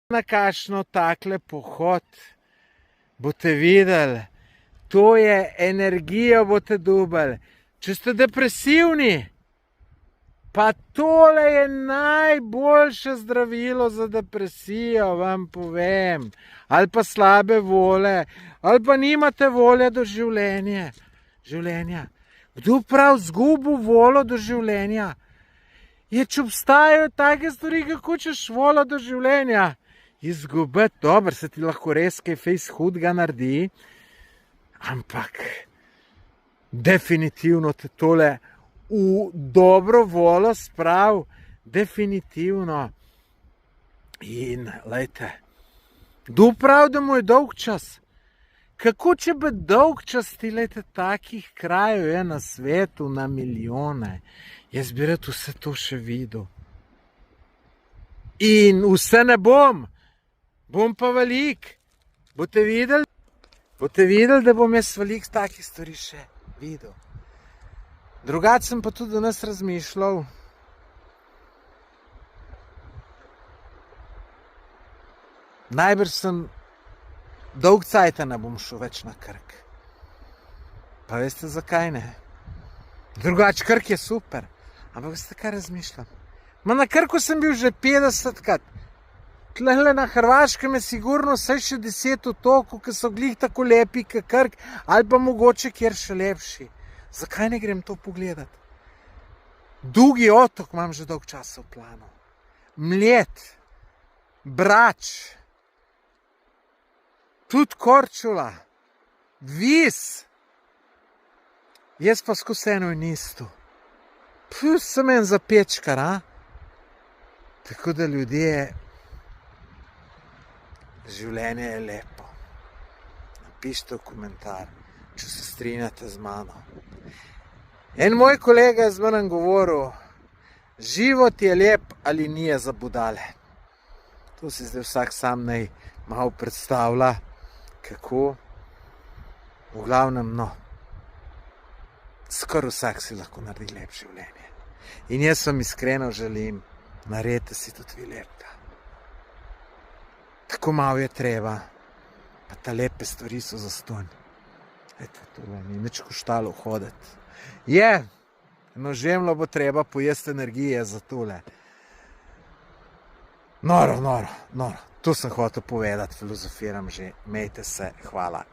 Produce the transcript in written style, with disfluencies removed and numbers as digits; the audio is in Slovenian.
na kakšno takle pohod, boste videli, to je energijo boste dobili. Če ste depresivni, pa tole je najboljše zdravilo za depresijo, vam povem. Ali pa slabe vole, ali pa nimate volje do življenja. Kdo prav zgubil voljo do življenja? Je, če obstajajo take stvari, kako češ voljo do življenja. Izgubiti, dobro, se ti lahko res kaj fejs hudega naredi, ampak definitivno te tole v dobro voljo sprav, definitivno. In, lejte, kdo prav, da mu je dolg čas? Kako če bi dolg čas, ti lejte, takih krajev je na svetu na milijone. Jaz bi rad vse to še videl. In vse ne bom pa velik. Boste videli? Boste videli, da bom jaz velik takih stvari še videl. Drugače sem pa tudi danes razmišljal. Najbrž sem dolg cajta ne bom šel več na Krk. Pa veste zakaj ne? Drugače Krk je super. Ampak veste kaj razmišljam? Na Krku sem bil že 50krat. Tlehle na Hrvaškem je sigurno vsaj še 10 otokov, ki so glih tako lepi kot Krk, ali pa mogoče kjer še lepši. Zakaj ne grem to pogledat? Dolgi otok imam že dolg časa v planu. Mljet, Brač, tudi Korčula, Vis. Jaz pa skozi eno in isto. Sem en zapečkar, a? Tako da ljudje, življenje je lepo. Napišite v komentar, če se strinjate z mano. En moj kolega je z menem govoril, život je lep ali ni je za budale. To si zdaj vsak sam naj malo predstavlja, kako. V glavnem, no, skoraj vsak si lahko naredi lep življenje. In jaz vam iskreno želim, naredite si tudi vi lepega. Tako malo je treba, pa ta lepe stvari so zastonj. Eto, tole ni nič koštalo hoditi. Je, eno žemljo bo treba pojesti energije za tole. Noro. To sem hotel povedati, filozofiram že. Mejte se, hvala.